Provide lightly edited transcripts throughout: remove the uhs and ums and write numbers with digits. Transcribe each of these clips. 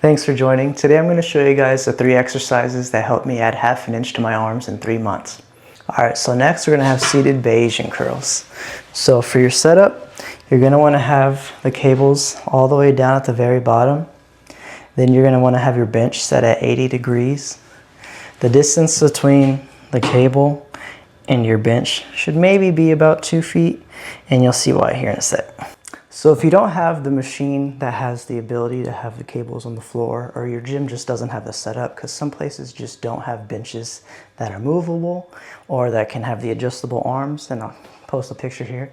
Thanks for joining. Today I'm going to show you guys the 3 exercises that helped me add ½ an inch to my arms in 3 months. Alright, so next we're going to have seated Bayesian curls. So for your setup, you're going to want to have the cables all the way down at the very bottom. Then you're going to want to have your bench set at 80 degrees. The distance between the cable and your bench should maybe be about 2 feet, and you'll see why here in a sec. So if you don't have the machine that has the ability to have the cables on the floor, or your gym just doesn't have the setup, because some places just don't have benches that are movable or that can have the adjustable arms, and I'll post a picture here,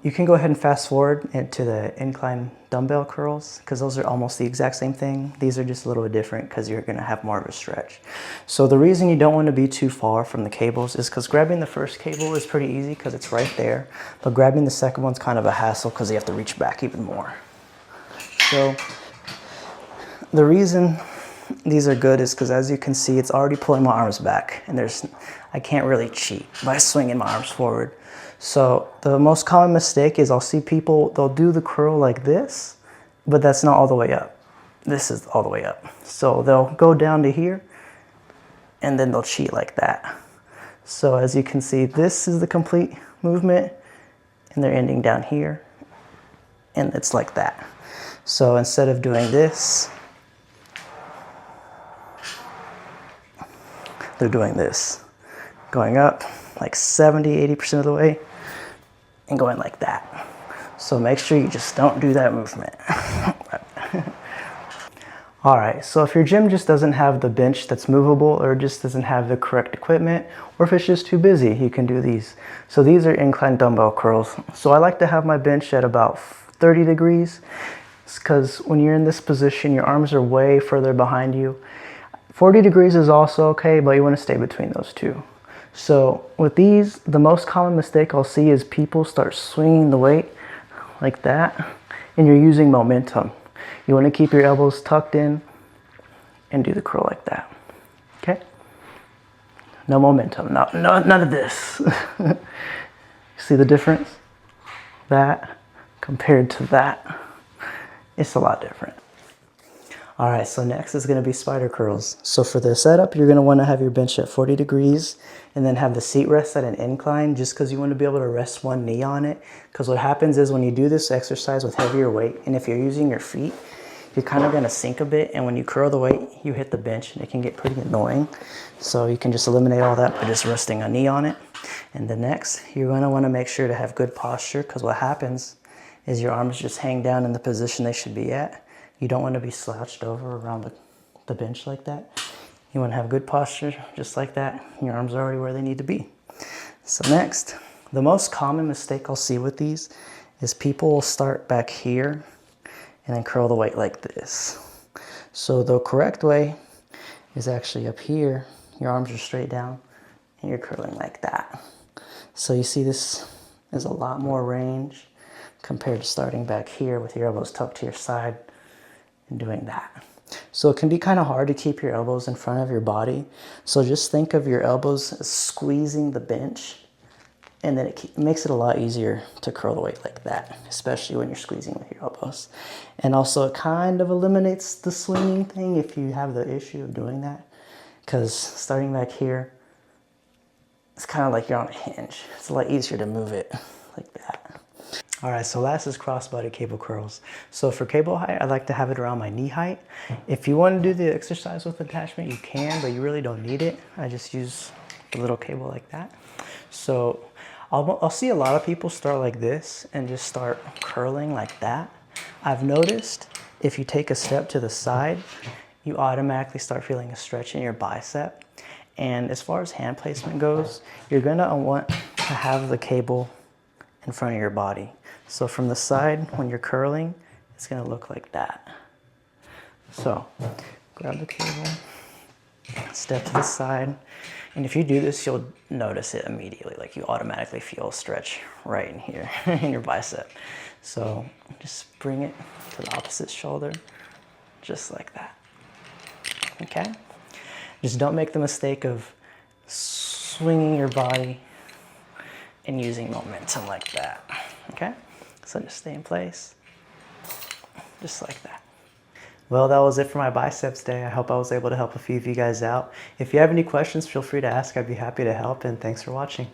you can go ahead and fast forward into the incline dumbbell curls, because those are almost the exact same thing. These are just a little bit different because you're going to have more of a stretch. So the reason you don't want to be too far from the cables is because grabbing the first cable is pretty easy because it's right there, but grabbing the second one's kind of a hassle because you have to reach back even more. So the reason these are good is because, as you can see, it's already pulling my arms back, and I can't really cheat by swinging my arms forward. So the most common mistake is I'll see people, they'll do the curl like this, but that's not all the way up. This is all the way up. So they'll go down to here, and then they'll cheat like that. So as you can see, this is the complete movement, and they're ending down here, and it's like that. So instead of doing this, they're doing this, going up like 70–80% of the way and going like that. So make sure you just don't do that movement. Alright, so if your gym just doesn't have the bench that's movable, or just doesn't have the correct equipment, or if it's just too busy, you can do these. So these are incline dumbbell curls. So I like to have my bench at about 30 degrees, because when you're in this position, your arms are way further behind you. 40 degrees is also okay, but you want to stay between those two. So with these, the most common mistake I'll see is people start swinging the weight like that, and you're using momentum. You want to keep your elbows tucked in and do the curl like that. Okay? No momentum. No, none of this. See the difference? That compared to that, it's a lot different. Alright, so next is going to be spider curls. So for the setup, you're going to want to have your bench at 40 degrees and then have the seat rest at an incline, just because you want to be able to rest one knee on it. Because what happens is when you do this exercise with heavier weight, and if you're using your feet, you're kind of going to sink a bit, and when you curl the weight, you hit the bench, and it can get pretty annoying. So you can just eliminate all that by just resting a knee on it. And then next, you're going to want to make sure to have good posture, because what happens is your arms just hang down in the position they should be at. You don't want to be slouched over around the bench like that. You want to have good posture just like that. Your arms are already where they need to be. So next, the most common mistake I'll see with these is people will start back here and then curl the weight like this. So the correct way is actually up here. Your arms are straight down and you're curling like that. So you see this is a lot more range compared to starting back here with your elbows tucked to your side and doing that. So it can be kind of hard to keep your elbows in front of your body. So just think of your elbows as squeezing the bench, and then it makes it a lot easier to curl the weight like that, especially when you're squeezing with your elbows. And also it kind of eliminates the swinging thing if you have the issue of doing that, because starting back here, it's kind of like you're on a hinge. It's a lot easier to move it like that. Alright, so last is crossbody cable curls. So for cable height, I like to have it around my knee height. If you want to do the exercise with attachment, you can, but you really don't need it. I just use a little cable like that. So I'll see a lot of people start like this and just start curling like that. I've noticed if you take a step to the side, you automatically start feeling a stretch in your bicep. And as far as hand placement goes, you're going to want to have the cable in front of your body. So from the side, when you're curling, it's going to look like that. So grab the cable, step to the side, and if you do this, you'll notice it immediately. Like you automatically feel a stretch right in here in your bicep. So just bring it to the opposite shoulder, just like that. Okay? Just don't make the mistake of swinging your body and using momentum like that. Okay? So just stay in place, just like that. Well, that was it for my biceps day. I hope I was able to help a few of you guys out. If you have any questions, feel free to ask. I'd be happy to help, and thanks for watching.